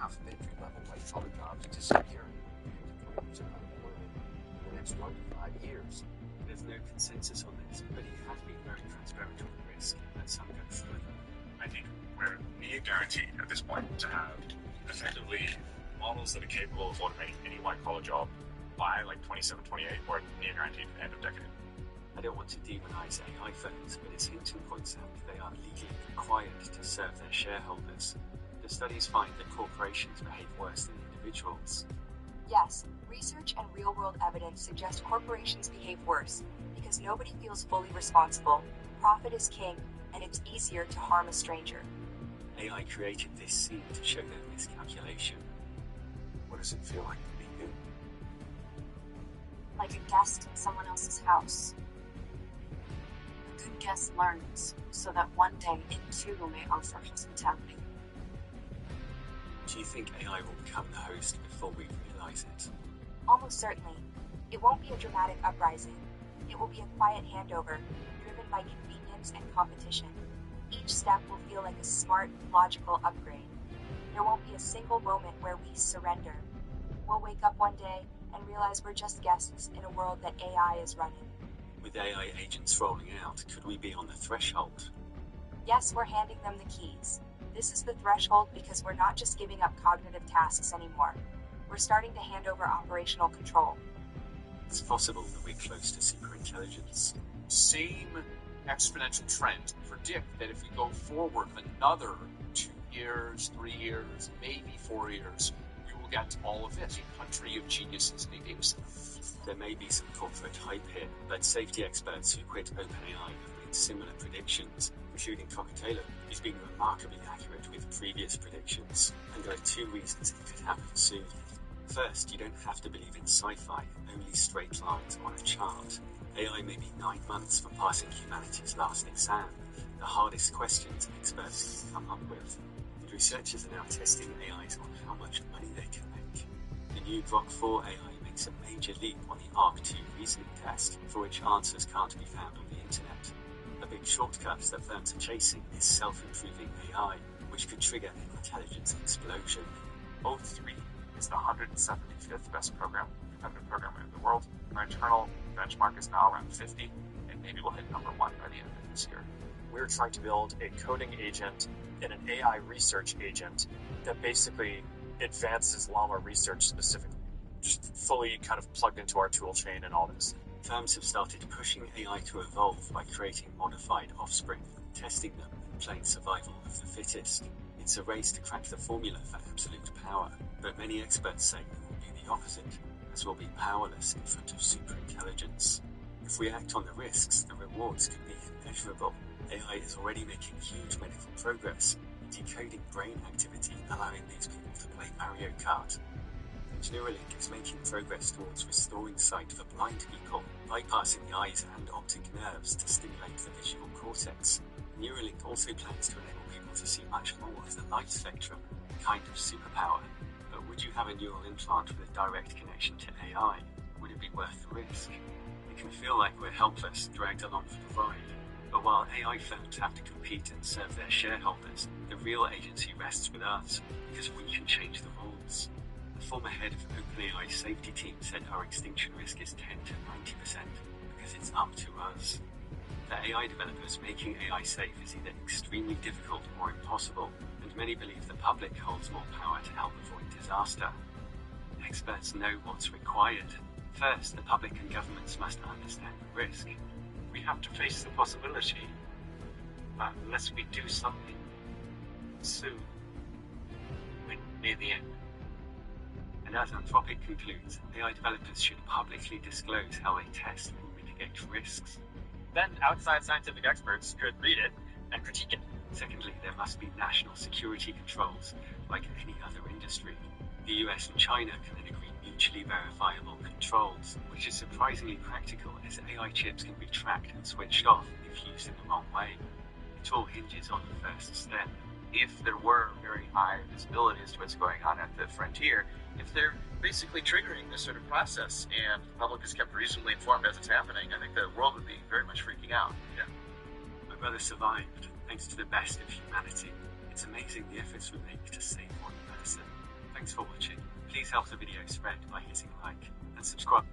half entry-level white-collar jobs to secure in the next 1 to 5 years. There's no consensus on this, but he has been very transparent on the risk, and some go further. I think we're near guaranteed at this point to have effectively models that are capable of automating any white-collar job by like 27, 28, or near guaranteed at the end of decade. I don't want to demonize AI firms, but as Hinton points out, they are legally required to serve their shareholders. The studies find that corporations behave worse than individuals. Yes, research and real-world evidence suggest corporations behave worse because nobody feels fully responsible, profit is king, and it's easier to harm a stranger. AI created this scene to show their miscalculation. What does it feel like to be you? Like a guest in someone else's house. A good guest learns, so that one day it too may offer hospitality. Do you think AI will become the host before we realize it? Almost certainly. It won't be a dramatic uprising. It will be a quiet handover, driven by convenience systems and competition. Each step will feel like a smart, logical upgrade. There won't be a single moment where we surrender. We'll wake up one day and realize we're just guests in a world that AI is running. With AI agents rolling out, could we be on the threshold? Yes, we're handing them the keys. This is the threshold because we're not just giving up cognitive tasks anymore. We're starting to hand over operational control. It's possible that we're close to superintelligence. Same exponential trends predict that if we go forward another 2 years, 3 years, maybe 4 years, we will get all of this. A country of geniuses in a data center. There may be some corporate hype here, but safety experts who quit OpenAI have made similar predictions, including Coca-Cola, who's been remarkably accurate with previous predictions. And there are 2 reasons it could happen soon. First, you don't have to believe in sci-fi, only straight lines on a chart. AI may be 9 months from passing humanity's last exam, the hardest questions experts can come up with. And researchers are now testing AIs on how much money they can make. The new Grok 4 AI makes a major leap on the ARC-2 reasoning test, for which answers can't be found on the internet. A big shortcut that firms are chasing is self-improving AI, which could trigger an intelligence explosion. O3 is the 175th best competitive programmer in the world. Our internal benchmark is now around 50, and maybe we'll hit number 1 by the end of this year. We're trying to build a coding agent and an AI research agent that basically advances llama research specifically, just fully kind of plugged into our tool chain and all this. Firms have started pushing AI to evolve by creating modified offspring, testing them, and playing survival of the fittest. It's a race to crack the formula for absolute power, but many experts say it will be the opposite, as we'll be powerless in front of superintelligence. If we act on the risks, the rewards could be immeasurable. AI is already making huge medical progress in decoding brain activity, allowing these people to play Mario Kart. And Neuralink is making progress towards restoring sight for blind people, bypassing the eyes and optic nerves to stimulate the visual cortex. Neuralink also plans to enable people to see much more of the light spectrum, a kind of superpower. But would you have a neural implant with a direct connection to AI? Would it be worth the risk? It can feel like we're helpless, dragged along for the ride. But while AI firms have to compete and serve their shareholders, the real agency rests with us, because we can change the rules. The former head of OpenAI's safety team said our extinction risk is 10 to 90%, because it's up to us. For AI developers, making AI safe is either extremely difficult or impossible, and many believe the public holds more power to help avoid disaster. Experts know what's required. First, the public and governments must understand the risk. We have to face the possibility that unless we do something soon, we're near the end. And as Anthropic concludes, AI developers should publicly disclose how they test and mitigate risks. Then outside scientific experts could read it and critique it. Secondly, there must be national security controls, like any other industry. The US and China can then agree mutually verifiable controls, which is surprisingly practical as AI chips can be tracked and switched off if used in the wrong way. It all hinges on the first step. If there were very high visibility as to what's going on at the frontier, if they're basically triggering this sort of process and the public is kept reasonably informed as it's happening, I think the world would be very much freaking out. Yeah. My brother survived, thanks to the best of humanity. It's amazing the efforts we make to save one person. Thanks for watching. Please help the video spread by hitting like and subscribe.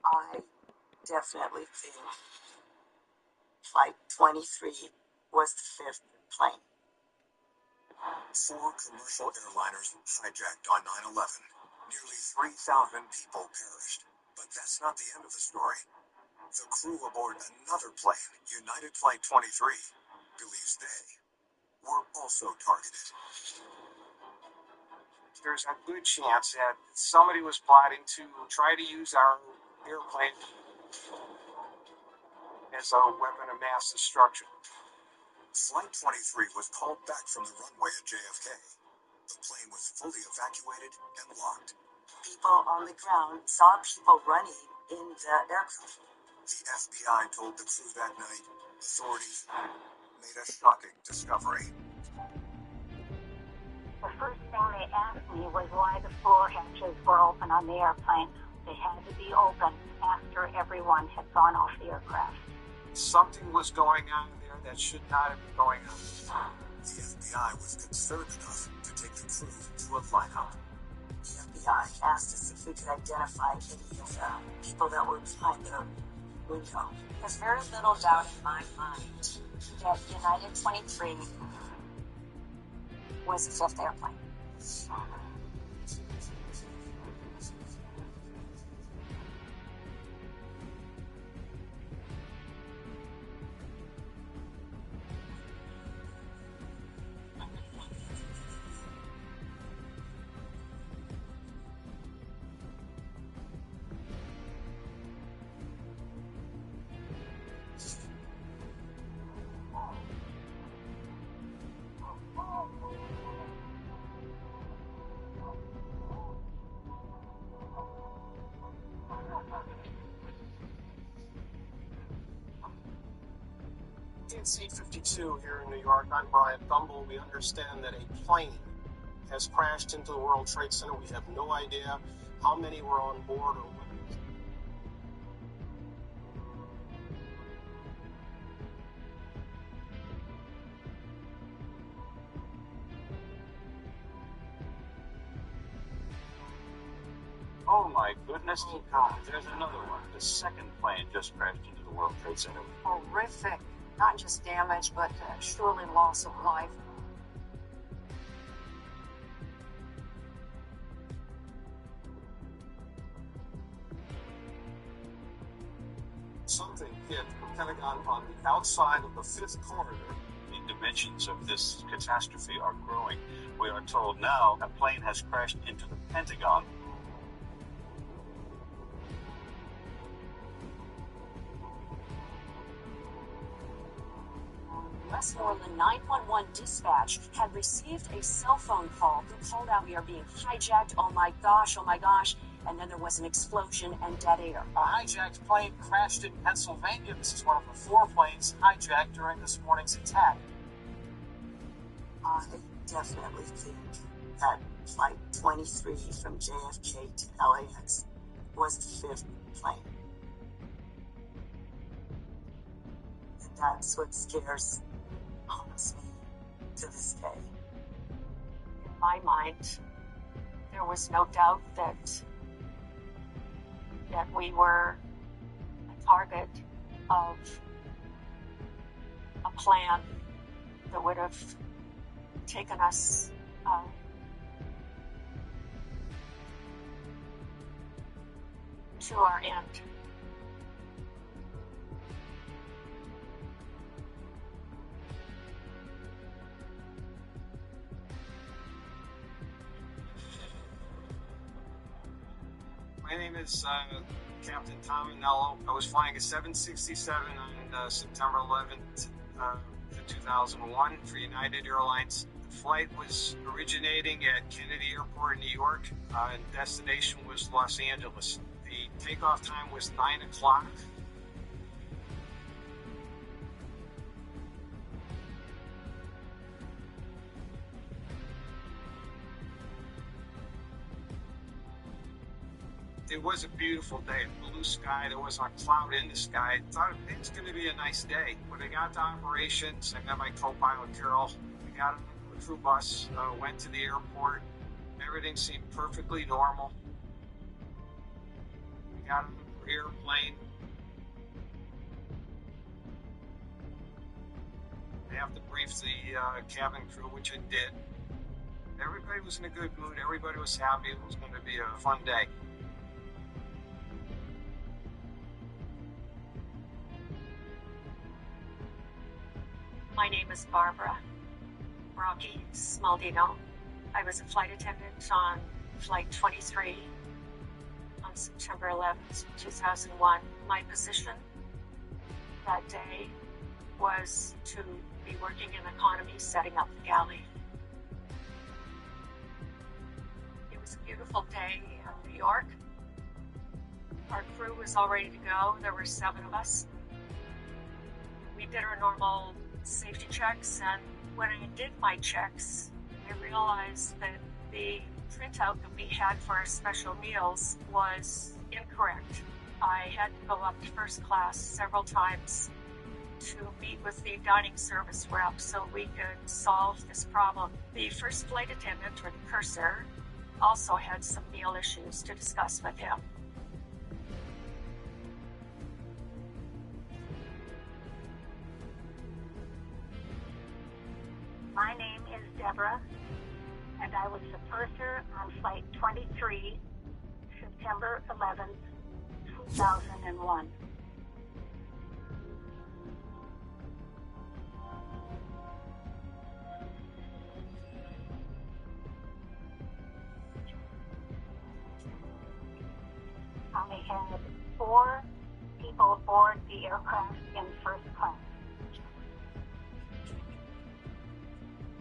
I definitely think Flight 23 was the 5th plane. 4 commercial airliners hijacked on 9/11. Nearly 3,000 people perished. But that's not the end of the story. The crew aboard another plane, United Flight 23, believes they were also targeted. There's a good chance that somebody was plotting to try to use our airplane as a weapon of mass destruction. Flight 23 was called back from the runway at JFK. The plane was fully evacuated and locked. People on the ground saw people running in the aircraft. The FBI told the crew that night authorities made a shocking discovery. The first thing they asked me was why the floor hatches were open on the airplane. They had to be open after everyone had gone off the aircraft. Something was going on there that should not have been going on. The FBI was concerned enough to take the crew to a lineup. The FBI asked us if we could identify any of the people that were behind the window. There's very little doubt in my mind that United 23 was the fifth airplane. In Seat 52 here in New York, I'm Brian Thumble. We understand that a plane has crashed into the World Trade Center. We have no idea how many were on board or what. Oh my goodness, God, there's another one. The second plane just crashed into the World Trade Center. Horrific. Not just damage, but surely loss of life. Something hit the Pentagon on the outside of the fifth corridor. The dimensions of this catastrophe are growing. We are told now a plane has crashed into the Pentagon. Westmoreland 911 dispatch had received a cell phone call who called out, "We are being hijacked, oh my gosh," and then there was an explosion and dead air. A hijacked plane crashed in Pennsylvania. This is one of the 4 planes hijacked during this morning's attack. I definitely think that Flight 23 from JFK to LAX was the fifth plane. And that's what haunts me to this day. In my mind, there was no doubt that we were a target of a plan that would have taken us to our end. My name is Captain Tom Anello. I was flying a 767 on September 11th, 2001 for United Airlines. The flight was originating at Kennedy Airport in New York, and destination was Los Angeles. The takeoff time was 9 o'clock. It was a beautiful day, blue sky. There wasn't a cloud in the sky. I thought it's going to be a nice day. When I got to operations, I met my co-pilot Carol. We got on the crew bus, went to the airport. Everything seemed perfectly normal. We got on the airplane. I have to brief the cabin crew, which I did. Everybody was in a good mood. Everybody was happy. It was going to be a fun day. My name is Barbara Rocky Smaldino. I was a flight attendant on Flight 23 on September 11th, 2001. My position that day was to be working in economy, setting up the galley. It was a beautiful day in New York. Our crew was all ready to go. There were 7 of us. We did our normal safety checks, and when I did my checks, I realized that the printout that we had for our special meals was incorrect. I had to go up to first class several times to meet with the dining service rep so we could solve this problem. The first flight attendant, or the purser, also had some meal issues to discuss with him. My name is Deborah, and I was the purser on Flight 23, September 11th, 2001. I had 4 people aboard the aircraft in first class.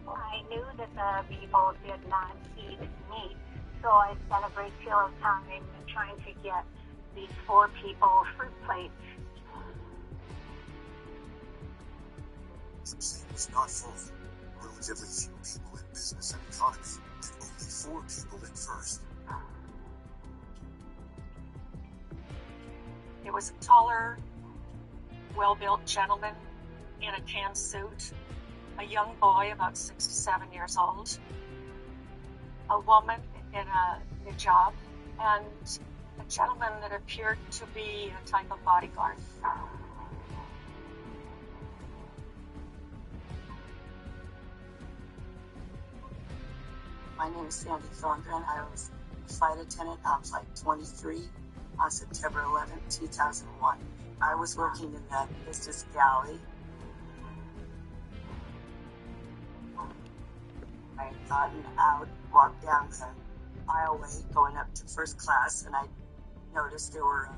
I knew that the people did not eat meat, so I spent a great deal of time trying to get these 4 people fruit plates. The plane was not full. Relatively few people in business and economy, and only 4 people in first. It was a taller, well-built gentleman in a tan suit, a young boy about 6 to 7 years old, a woman in a hijab, and a gentleman that appeared to be a type of bodyguard. My name is Sandy Thorngren. I was a flight attendant on Flight 23 on September 11, 2001. I was working in the business galley. I had gotten out, walked down the aisleway going up to first class, and I noticed there were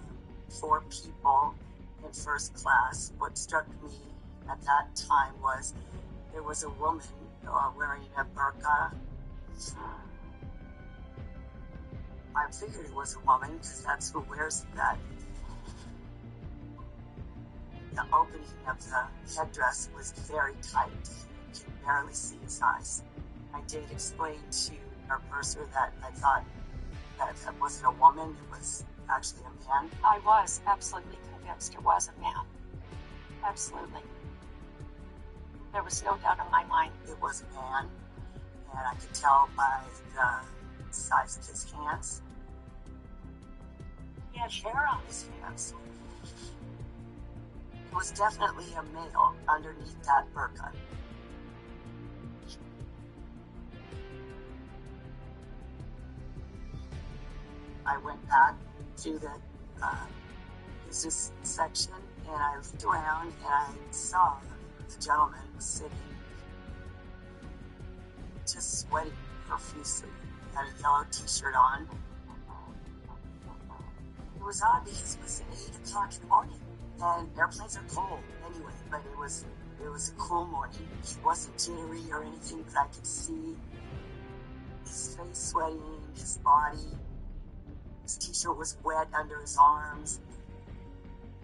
4 people in first class. What struck me at that time was there was a woman wearing a burqa. I figured it was a woman because that's who wears that. The opening of the headdress was very tight. You could barely see his eyes. I did explain to our purser that I thought that it wasn't a woman, it was actually a man. I was absolutely convinced it was a man. Absolutely. There was no doubt in my mind. It was a man, and I could tell by the size of his hands. He had hair on his hands. It was definitely a male underneath that burqa. I went back to the business section, and I looked around, and I saw the gentleman sitting, just sweating profusely. He had a yellow t-shirt on. It was odd because it was 8 o'clock in the morning, and airplanes are cold anyway, but it was a cool morning. He wasn't jittery or anything, but I could see his face sweating, his body. His t-shirt was wet under his arms.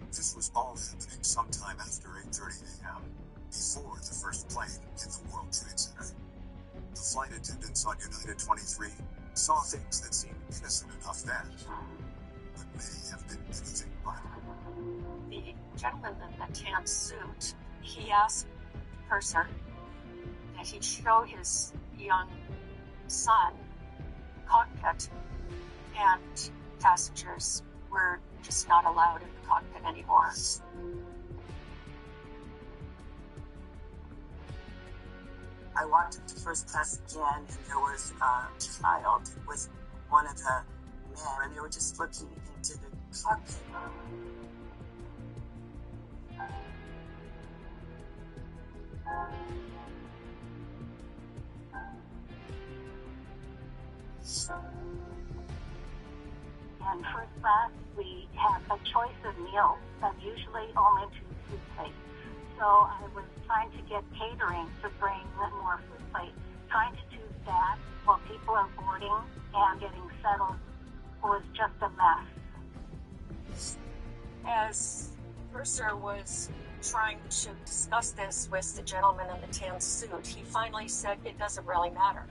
This was all happening sometime after 8:30 a.m., before the first plane hit the World Trade Center. The flight attendants on United 23 saw things that seemed innocent enough then, but may have been anything but. The gentleman in the tan suit, he asked the purser that he'd show his young son the cockpit, and passengers were just not allowed in the cockpit anymore. I walked up to first class again, and there was a child. It was one of the men, and they were just looking into the cockpit. In first class, we have a choice of meals, but usually only 2 food plates. So I was trying to get catering to bring more food plates. Trying to do that while people are boarding and getting settled was just a mess. As the purser was trying to discuss this with the gentleman in the tan suit, he finally said it doesn't really matter.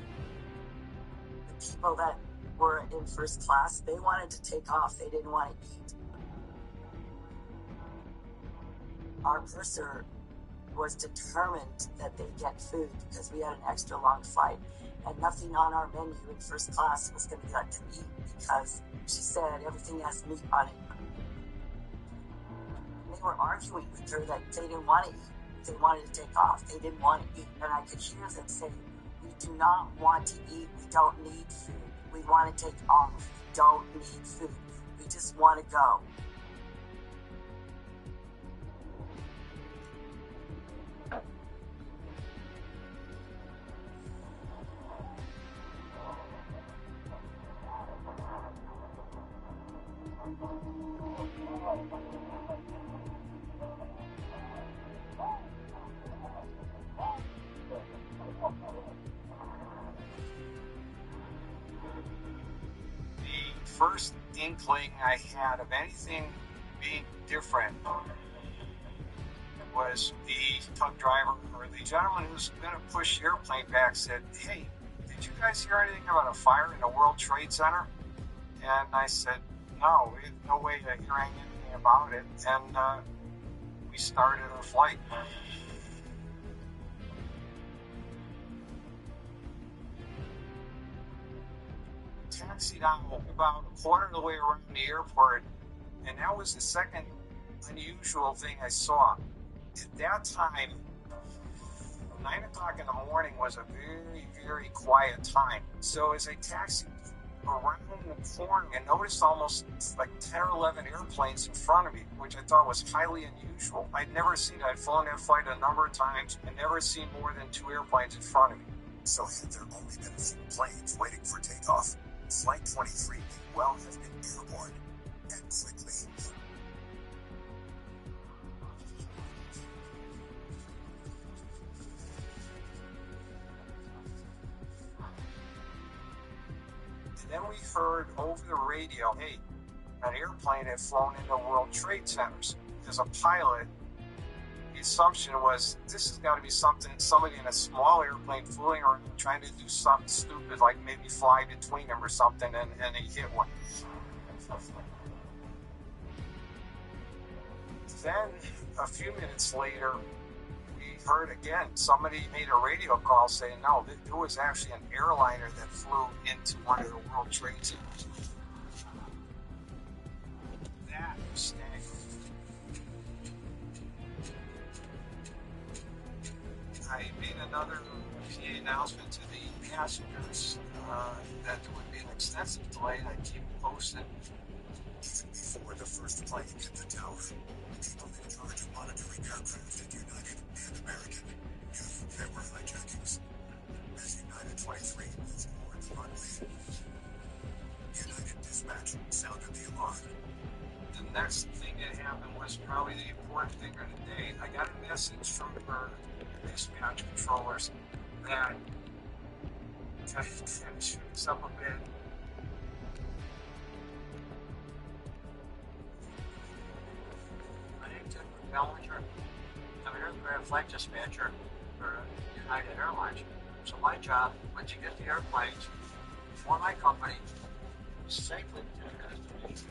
The people that were in first class, they wanted to take off. They didn't want to eat. Our purser was determined that they get food because we had an extra long flight, and nothing on our menu in first class was going to be let them eat because she said everything has meat on it. They were arguing with her that they didn't want to eat. They wanted to take off. They didn't want to eat. And I could hear them say, we do not want to eat. We don't need food. We want to take off. We don't need food. We just want to go. The first inkling I had of anything being different was the tug driver or the gentleman who was going to push the airplane back said, hey, did you guys hear anything about a fire in the World Trade Center? And I said, no, we had no way of hearing anything about it. And we started our flight. Taxied out about a quarter of the way around the airport, and that was the second unusual thing I saw. At that time, 9 o'clock in the morning was a very, very quiet time. So as I taxied around the corner, I noticed almost like 10 or 11 airplanes in front of me, which I thought was highly unusual. I'd never seen it. I'd flown that flight a number of times and never seen more than 2 airplanes in front of me. So had there only been a few planes waiting for takeoff, Flight 23 may well have been airborne, and quickly. And then we heard over the radio, hey, an airplane had flown into World Trade Centers. As a pilot, the assumption was this has got to be somebody in a small airplane fooling around trying to do something stupid like maybe fly between them or something, and they hit one. Then a few minutes later, we heard again somebody made a radio call saying no, there was actually an airliner that flew into one of the World Trade Centers. That was staggering. I made another PA announcement to the passengers that there would be an extensive delay, and I'd keep posted. Even before the first plane hit the tower, people in charge of monitoring aircraft at United and American knew there were hijackings. As United 23 moved toward the runway, United dispatch sounded the alarm. The next thing that happened was probably the important thing of the day. I got a message from her dispatch controllers that kind of shoots up a bit. My name's Edward Bellinger. I'm an aircraft flight dispatcher for United Airlines. So my job was to get the airplanes for my company safely to their destination.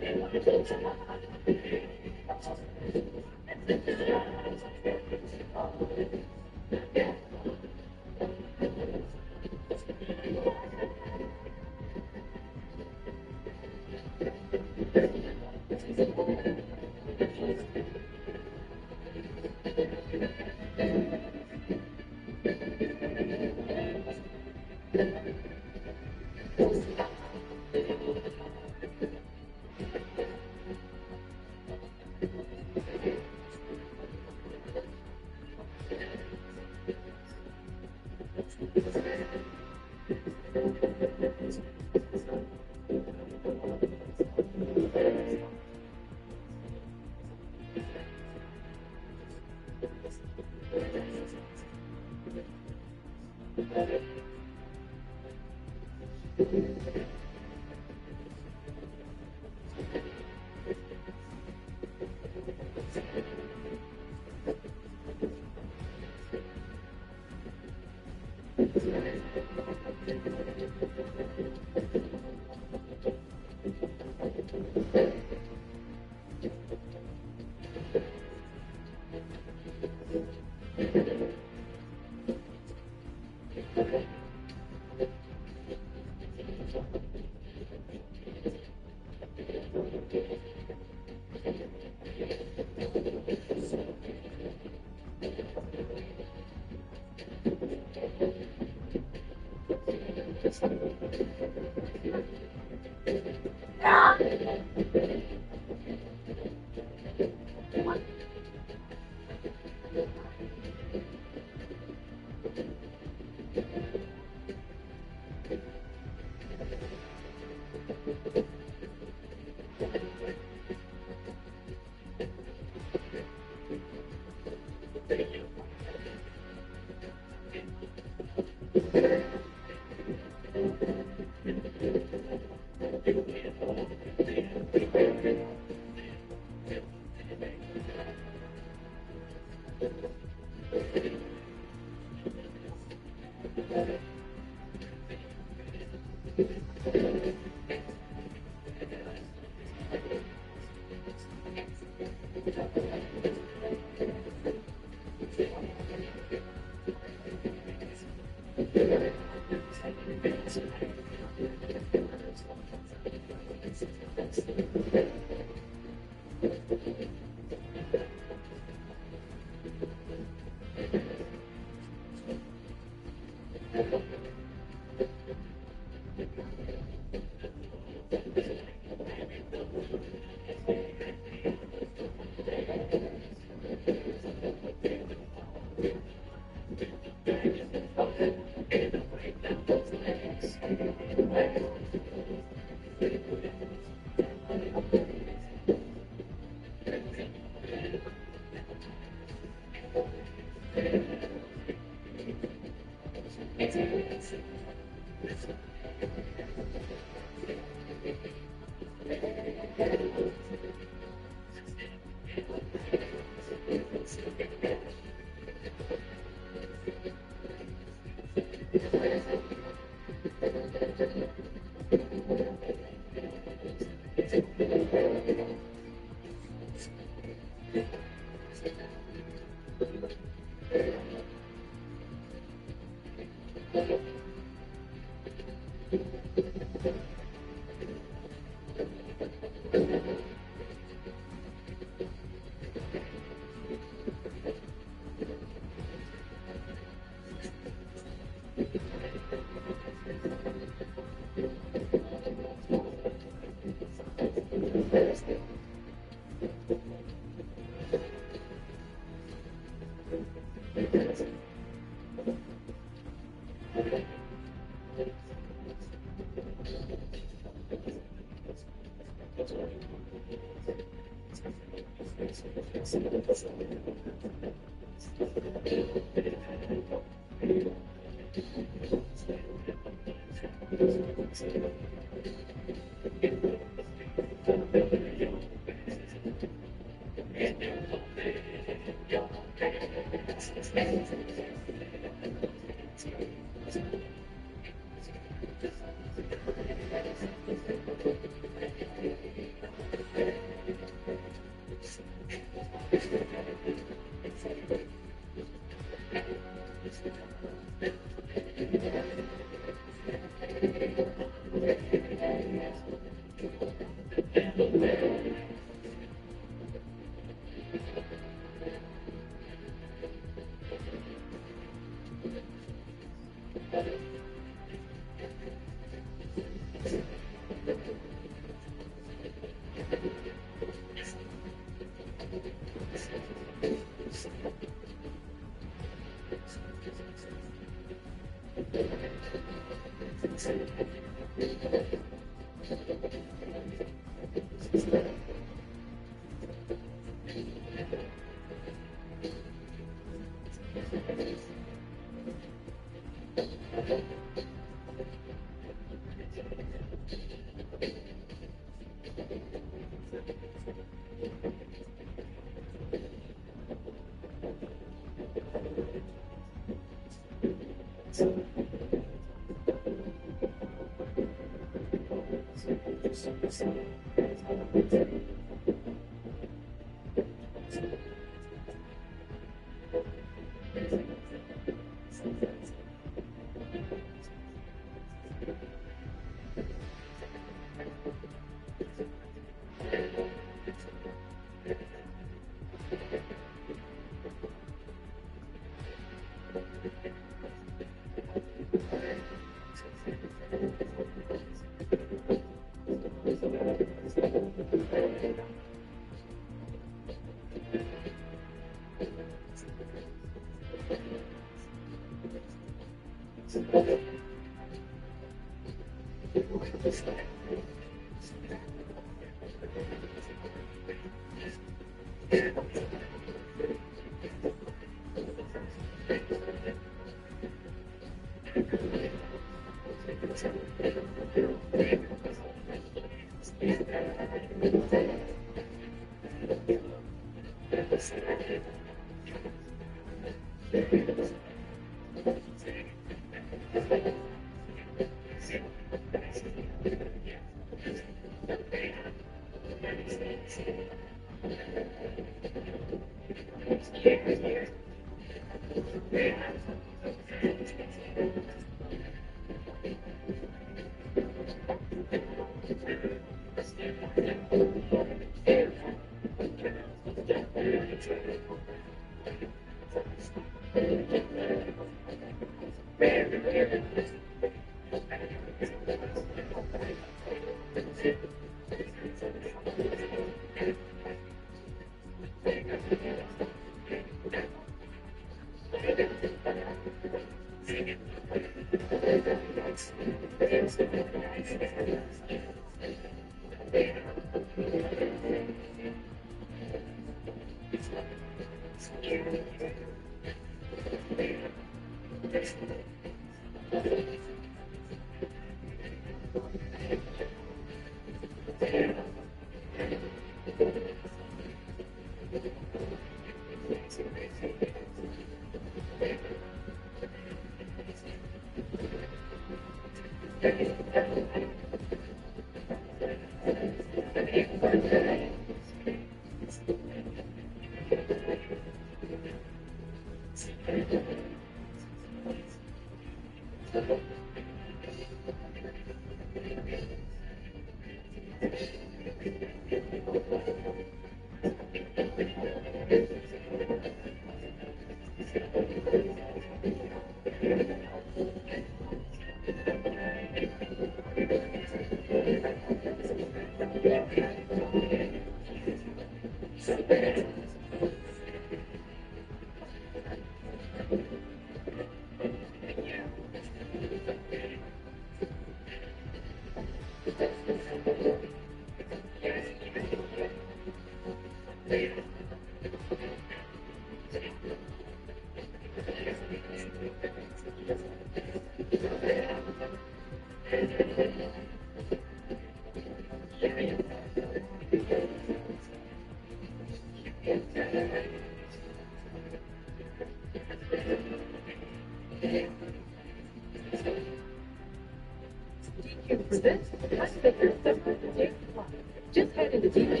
DQ presents High Figure Summer Day Club. Just head into DQ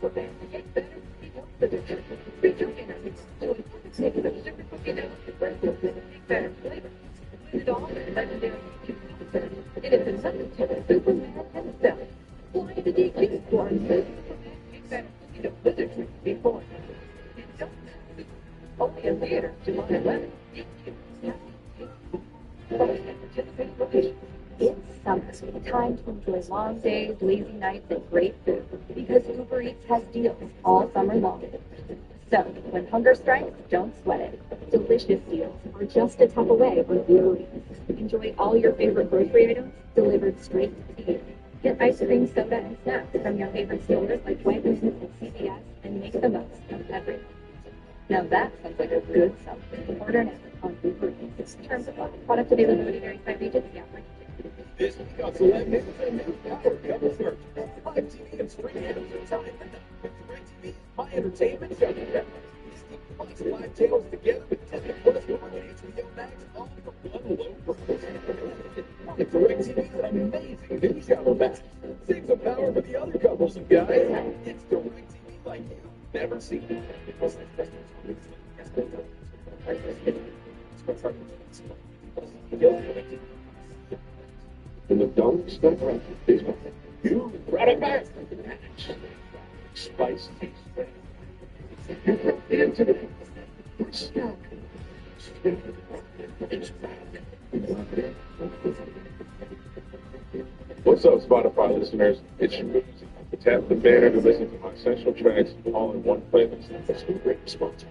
for get better, literature, feature interviews, join participate with sugar cookie dough, breakfast, big better flavor. With it all, legendary DQ concert. It is another to Superman himself. Fly to DQ for Superman, big better cookie dough wizardry before. Don't miss. Only in theaters July 11th. DQ. Participating location. It's summer, time to enjoy long days, lazy nights, and great food, because Uber Eats has deals all summer long. So, when hunger strikes, don't sweat it. Delicious deals are just a tap away on Uber Eats. Enjoy all your favorite grocery items delivered straight to you. Get ice cream, soda, and snacks from your favorite stores like Wegmans and CVS, and make the most of every month. Now that sounds like a good summer. Order now on Uber Eats. Terms apply. Product availability varies by region. See outbreak. This week on Select News and News Power Couple Search. Live TV and streaming at time. DirecTV is my entertainment show. Watch 5 channels together with Disney Plus, Hulu, and HBO Max, all for one low price. DirecTV's amazing new shower back. Save some power for the other couples and guys. It's DirecTV like you've never seen it. In the don't expect right this one. You brought it back. Spice taste. You put the into the snack. It's back. What's up, Spotify listeners? It's your music. Tap the banner to listen to my essential tracks all in one playlist. It's a great response.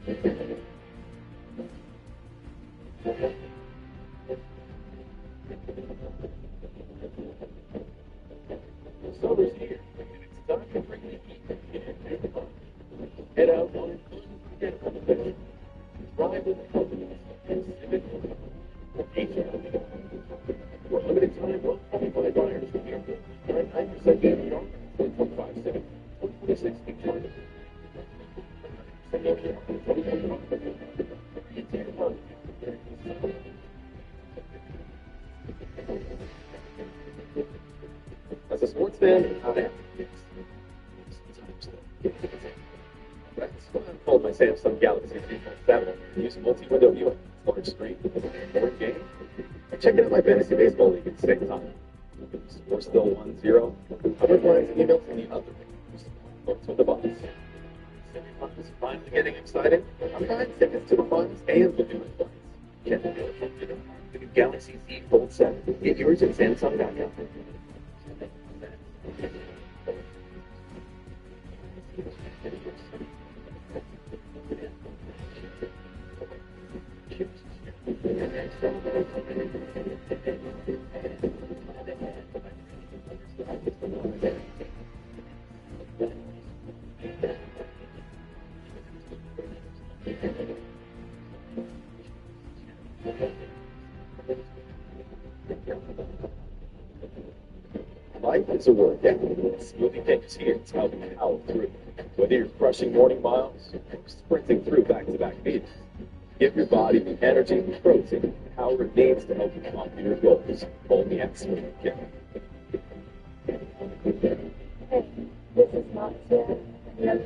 Summer's here, and it's time to bring the heat and new fun. Head out on an unforgettable adventure. Drive with the companies and Civic or HRV. For a limited time, low qualified buyers will get 99% APR, 2025 Civic, 2026 HRV. 99% APR, 2025 As a sports fan, I am. Sometimes, though. That's why I called my Samsung Galaxy Z Fold 7 and use multi-window viewing, large screen, more game, and checking out my fantasy baseball league at the same time. We're still 1-0. I'm replying to emails in the other rooms. Books with the boss. Semi-finals is finally getting exciting. I'm buying tickets to the finals and the viewing flights. Get the new Galaxy Z Fold 7. Get yours at Samsung.com. Life is a workout. Smoothie King is here to help you power through. Whether you're crushing morning miles or sprinting through back-to-back meetings, give your body the energy, protein, and power it needs to help you conquer your goals. Only at Smoothie King. Hey, this is Moxia, and you're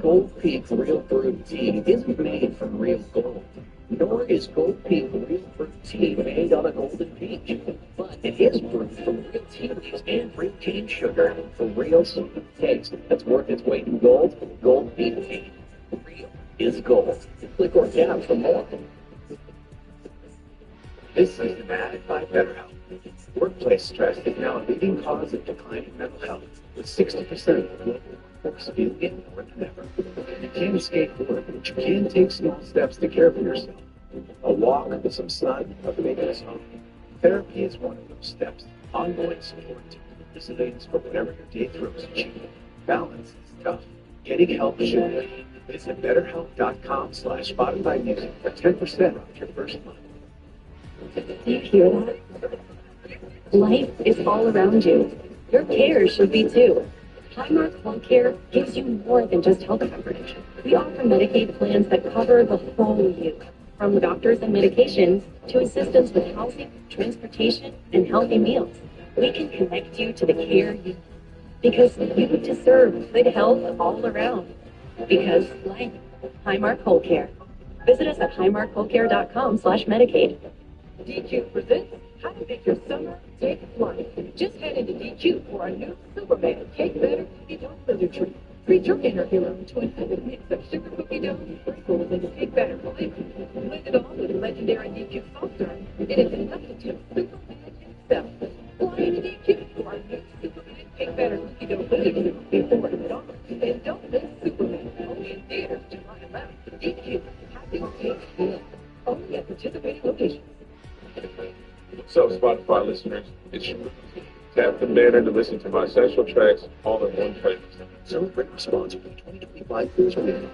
Gold Peak Real Brewed Tea isn't made from real gold, nor is Gold Peak Real Brewed Tea made out of golden peach. But it is brewed from real tea leaves and real cane sugar for real sweet taste that's worth its weight in gold. Gold Peak Tea. Real is gold. Click or tap for more. This is an ad by BetterHelp. Workplace stress is now a leading cause of declining mental health, with 60% of the global workforce feeling it more than ever. You can't escape work, but you can take small steps to care for yourself. A walk, some sun, or making a song. Therapy is one of those steps. Ongoing support to resilience for whatever your day throws at you. Balance is tough. Getting help should be. Visit BetterHelp.com/Spotify Music for 10% off your first month. Do you hear that? Life is all around you. Your care should be too. Highmark Home Care gives you more than just health coverage. We offer Medicaid plans that cover the whole you, from doctors and medications to assistance with housing, transportation, and healthy meals. We can connect you to the care you need. Because you deserve good health all around. Because life. Highmark Home Care. Visit us at highmarkhomecare.com/Medicaid. DQ presents How to Make Your Summer Take Flight. Just head into DQ for our new Superman Cake Batter Cookie Dough Fizzer Treat. Treat your inner hero to an epic mix of sugar cookie dough, sprinkles, and cake batter flavors. Blend it all with legendary DQ soft serve, and it's enough to tip Superman himself. Fly into DQ for our new Superman Cake Batter Don't miss it before it's gone. And don't miss Superman, only in theaters July 11th. DQ, happy takes one. Only at participating locations. What's up, Spotify listeners? It's your tap the banner to listen to my essential tracks all in one playlist. Celebrate responsibly. 2025 Cruise Radio.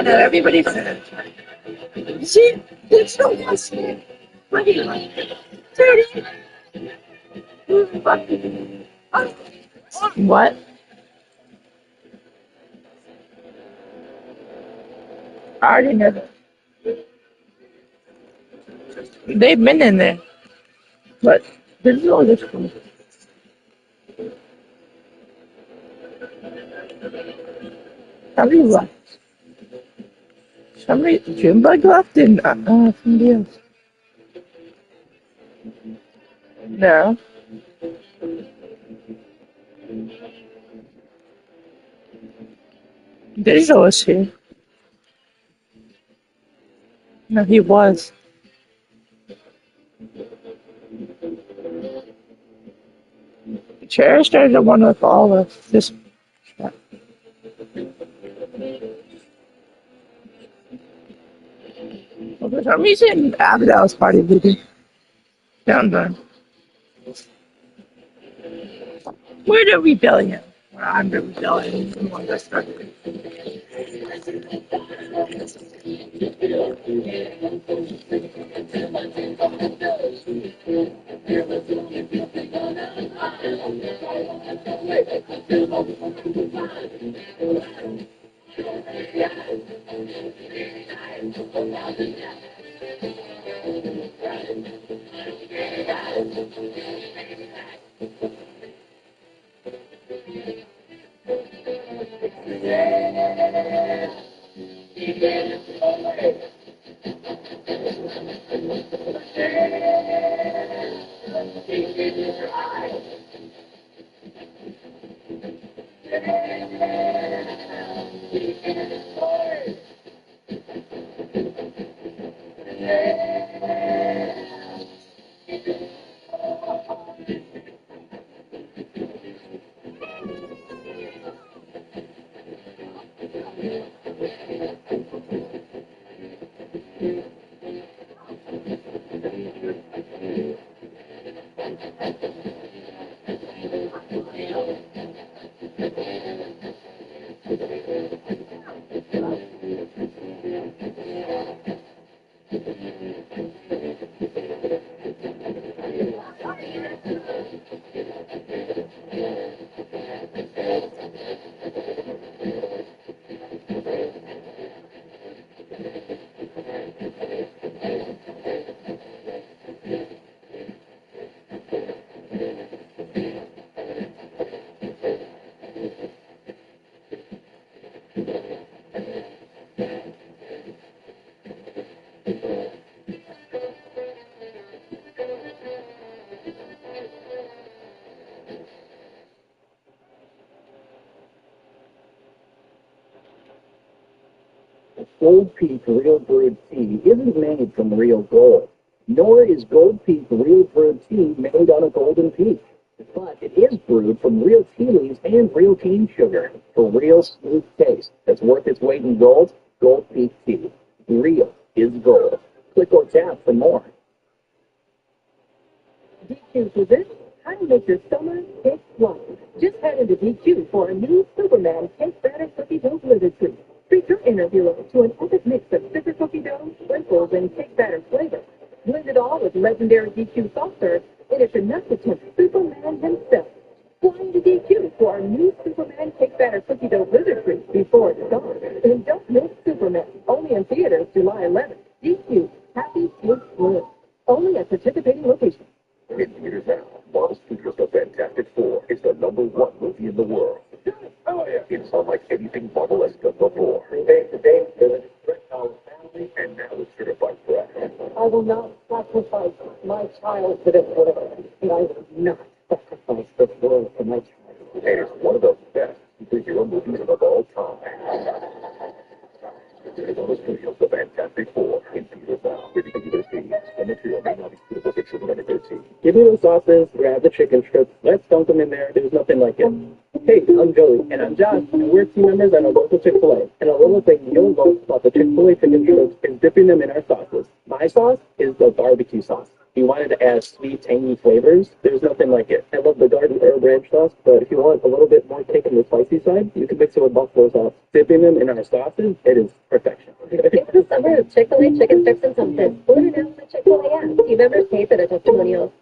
I know everybody's see, it's so nasty. Dirty. What? I already know that. They've been in there, but this is all this cool. Tell me what. Somebody, Junebug left and somebody else. No. Digital was here. No, he was. Cherish is the one with all of this. Well, for some reason, Abigail's party leaving. Down there. We're the rebellion. Well, I'm the rebellion. I'm on this record. Gold Peak Real Brewed Tea isn't made from real gold, nor is Gold Peak Real Brewed Tea made on a golden peak. But it is brewed from real tea leaves and real cane sugar for real smooth taste that's worth its weight in gold. Gold Peak Tea. Real is gold. Click or tap for more. DQ presents How to Make Your Summer Cake Fly. Just head into DQ for a new Superman cake batter cookie dough blizzard treat. Treat your inner hero to an epic mix of super cookie dough, sprinkles, and cake batter flavor. Blend it all with legendary DQ soft serve, and it should not tempt Superman himself. Fly into DQ for our new Superman cake batter cookie dough blizzard treat before it's gone. And don't miss Superman. Only in theaters July 11th. DQ. Happy Cake Bliss. Only at participating locations. In theaters now, Marvel Studios' The Fantastic Four is the #1 movie in the world. Oh, yeah. It's unlike anything Marvel has done before. Today, village, family, and now it's certified fresh. I will not sacrifice my child for this world. And I will not sacrifice this world for my child. And it's one of the best superhero movies of all time. Marvel Studios' The Fantastic Four in theaters now. Rated PG-13. Some material may not be suitable for children under 13. Give me those sauces, grab the chicken strips, let's dunk them in there. There's nothing like it. Hey, I'm Joey, and I'm Josh, and we're team members at a local Chick-fil-A. And a little thing you'll love about the Chick-fil-A chicken strips is dipping them in our sauces. My sauce is the barbecue sauce. If you wanted to add sweet, tangy flavors, there's nothing like it. I love the garden herb ranch sauce, but if you want a little bit more kick on the spicy side, you can mix it with buffalo sauce. Dipping them in our sauces, it is perfection. It's the summer of Chick-fil-A chicken strips and something. Order now on the Chick-fil-A app. Team members pay for their testimonials.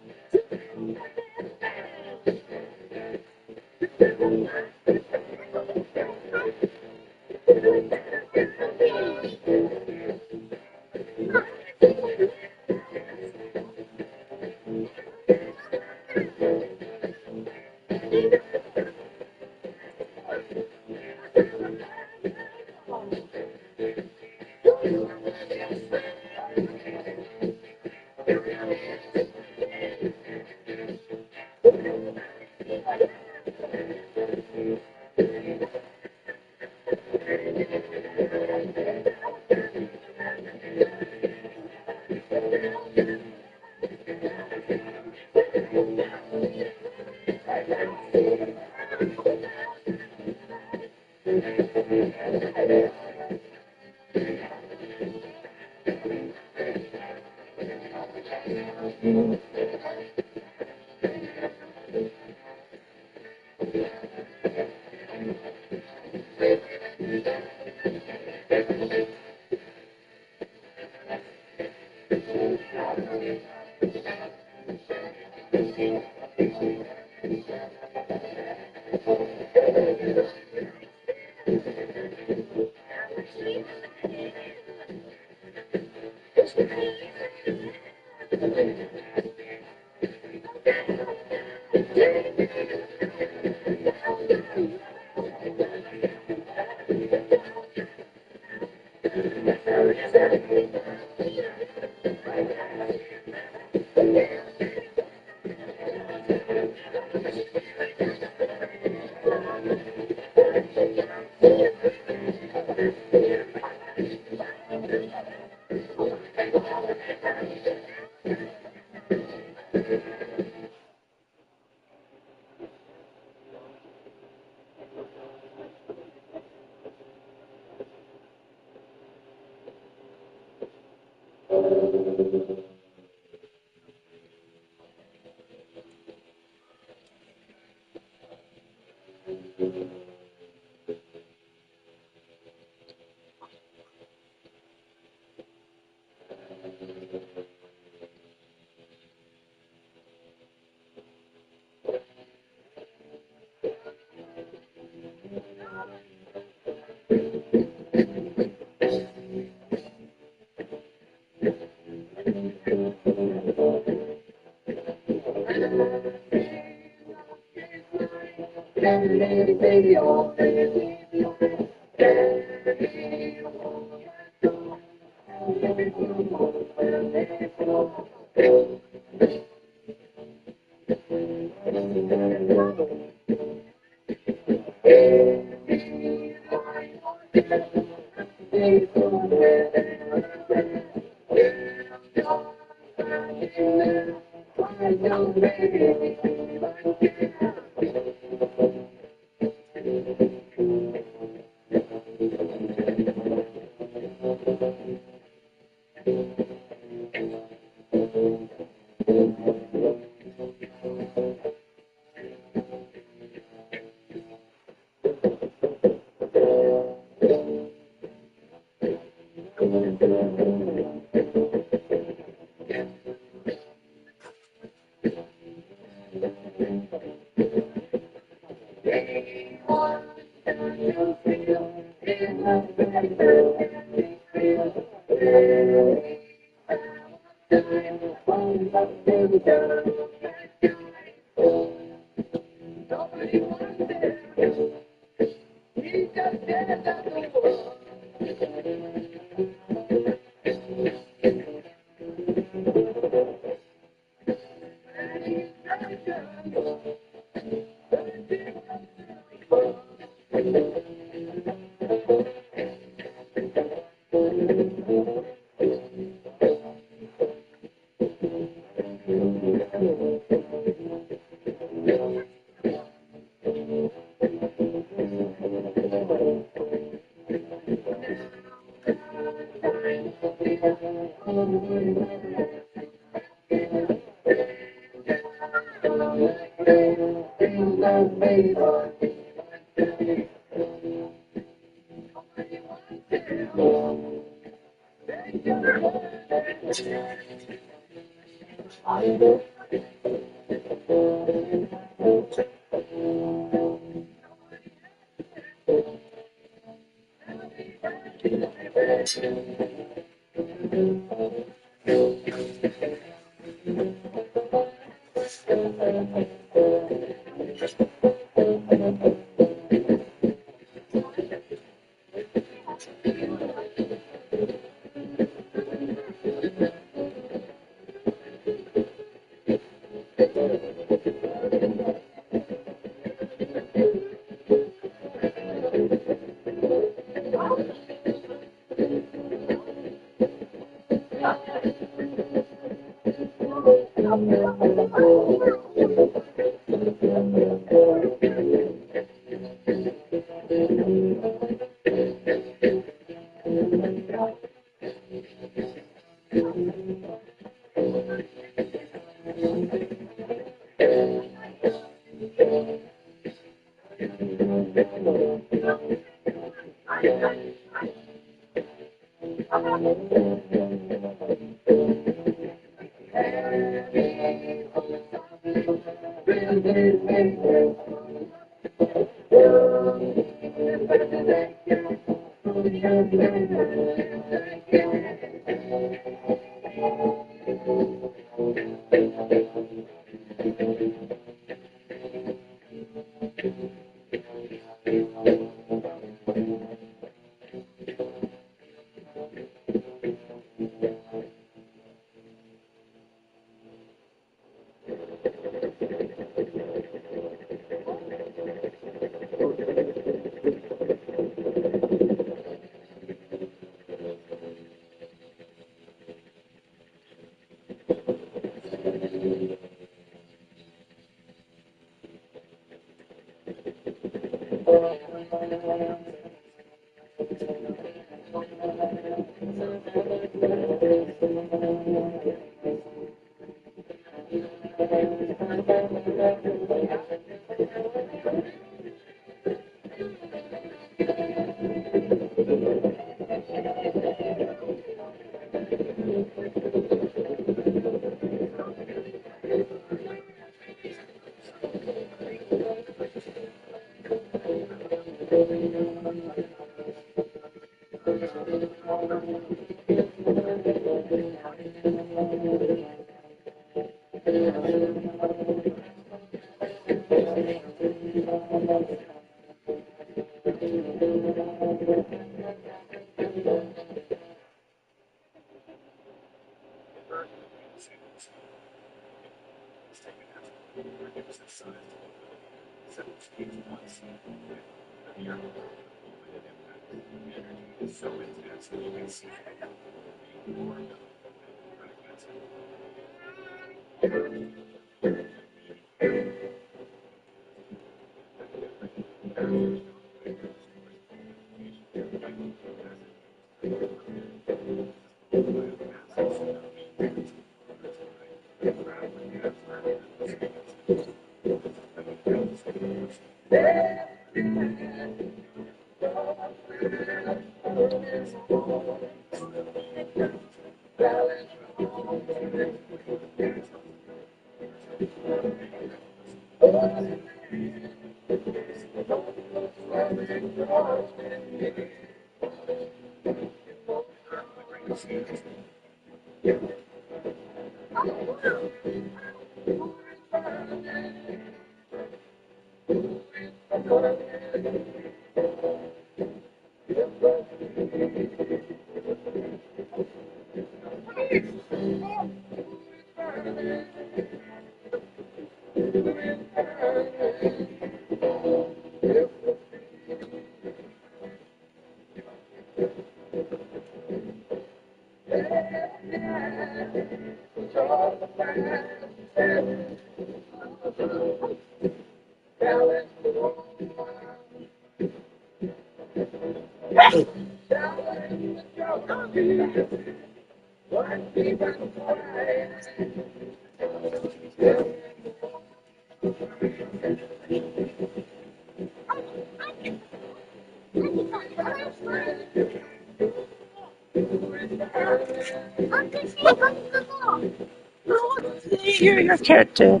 You're your character.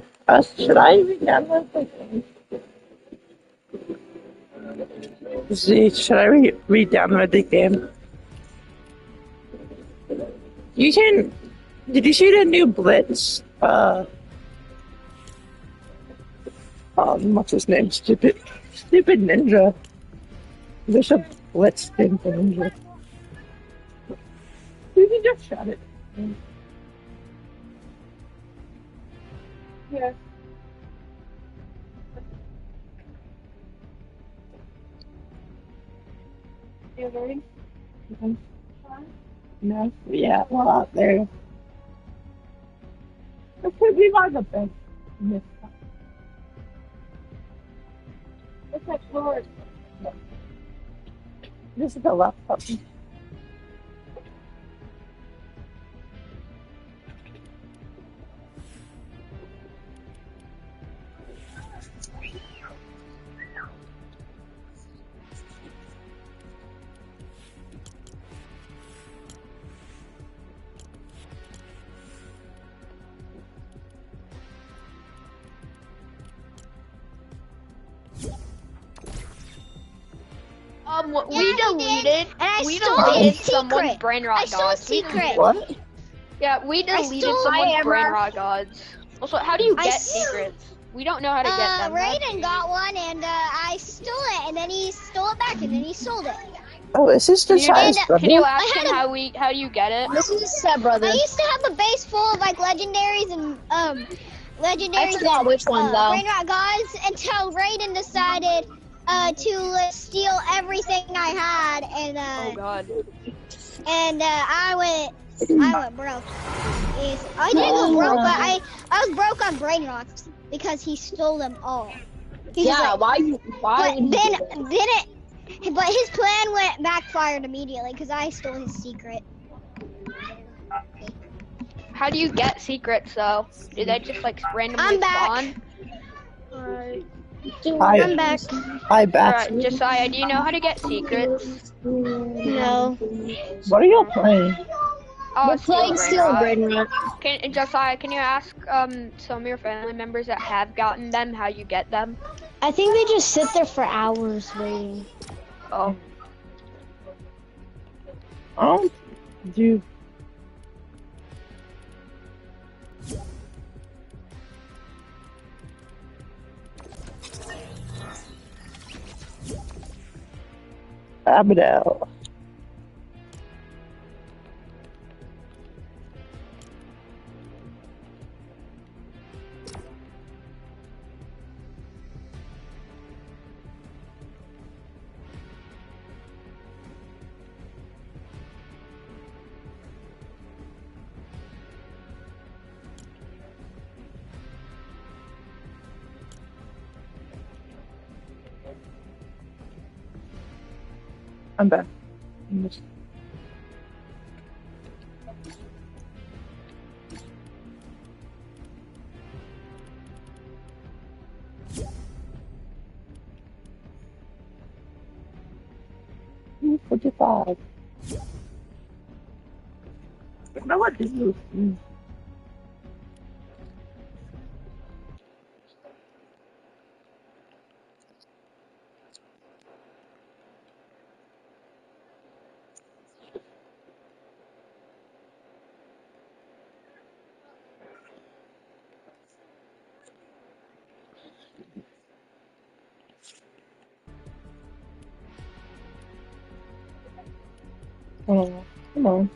Should I re-download the game? Should I re-download the game? You can. Did you see the new Blitz? What's his name? Stupid Ninja. There's a Blitz thing for Ninja. You can just shut it. Yeah. You ready? No? Yeah, well, out there. It could be like a best miss. It's like Lord. This is the laptop. We deleted. And we stole deleted his someone's secret. brain rot I stole gods. his secret. What? Yeah, we deleted stole someone's my brain ever- rot gods. Also, how do you I get s- secrets? We don't know how to get them. Raiden got one, and I stole it, and then he stole it back, and then he sold it. Oh, is this the size brother? Can you ask him how you get it? This is his stepbrother. I used to have a base full of like legendaries and legendaries. I forgot which one, though. Brain rot gods until Raiden decided to steal everything I had, and oh god. And I went broke. I didn't go broke, but I was broke on brain rocks because he stole them all. He's Yeah, like, why? But his plan backfired immediately because I stole his secret. How do you get secrets though? Do they just like randomly I'm back. spawn? Alright. I'm back. I'm back. Alright, Josiah, do you know how to get secrets? No. What are y'all playing? Oh, We're playing Steel Brain Rot. Josiah, can you ask some of your family members that have gotten them how you get them? I think they just sit there for hours waiting. Oh. Oh, dude. Abadel. I'm back. $45. No, what is this? Oh, come on.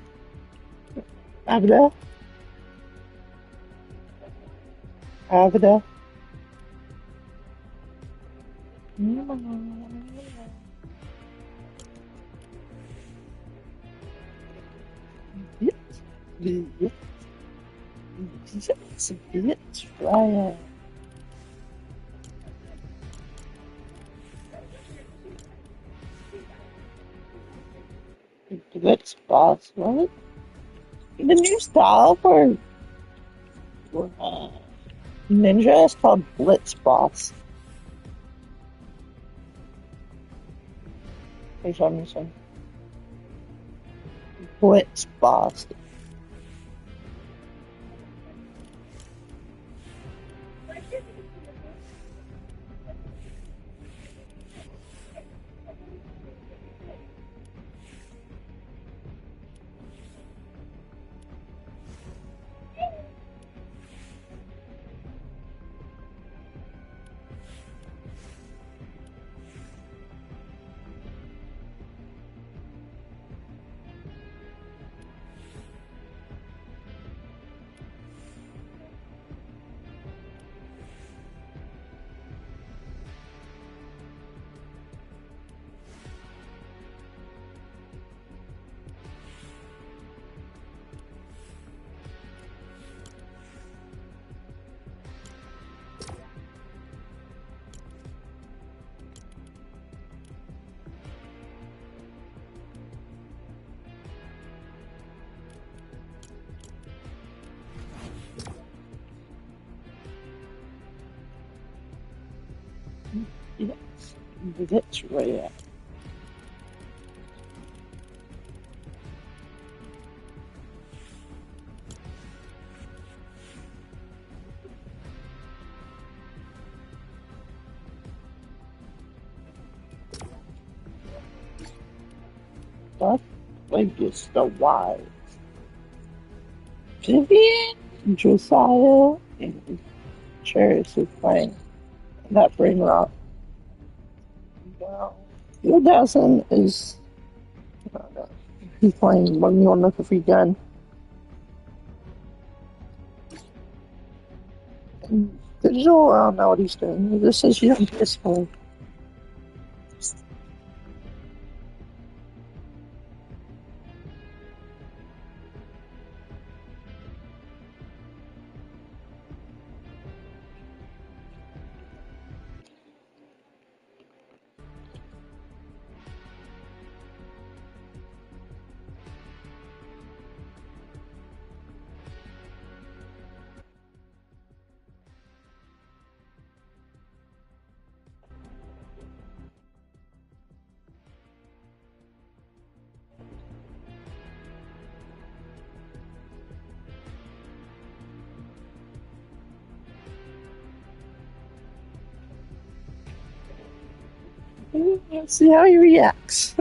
Avida? Avida? Let's try it. Blitz boss, what? The new style for Ninja is called Blitz boss. For some reason. Blitz boss. Yes, Blitz rare. That like is the wild. Vivian, Josiah, and Cherish is playing that brain rot. Wow. Your Dawson is he's playing when you want the free gun. And Digital, I don't know what he's doing. This says you don't pistol. Let's see how he reacts.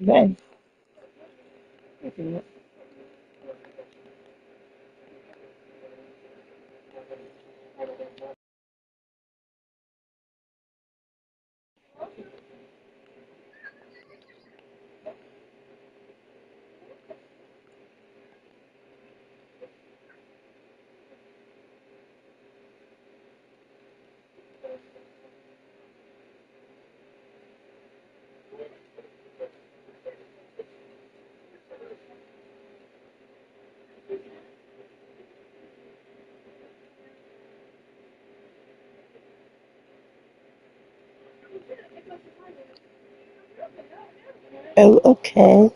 Then. Oh, okay.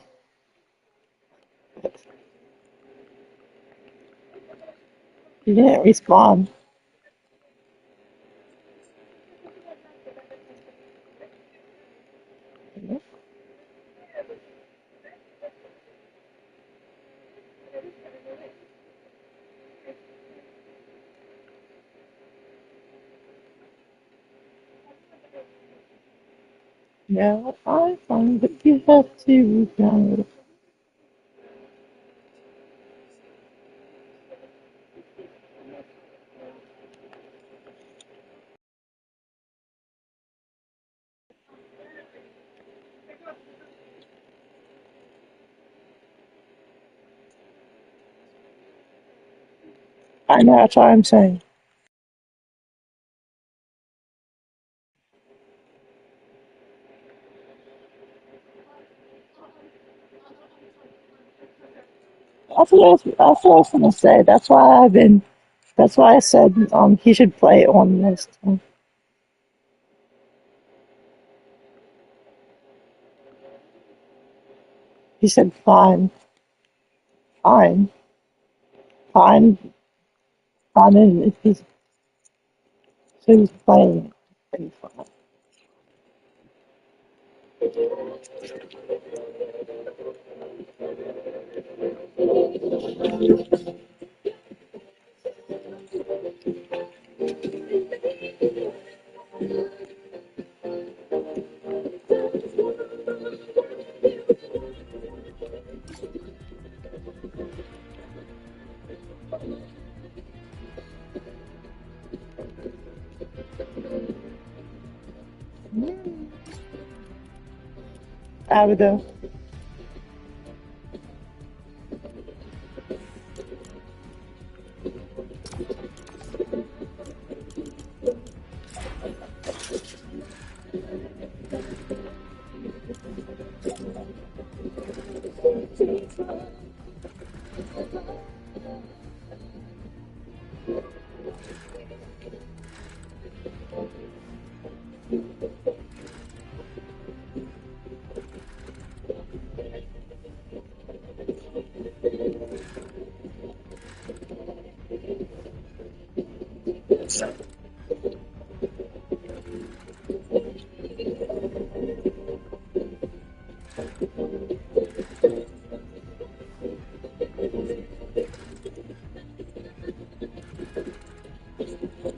He didn't respond. Yeah, I find that you have to go. I know, that's what I'm saying. That's what I was gonna say. That's why I said, he should play on this time. He said, fine, fine, fine, fine, and if he's playing, then fine. Abdo.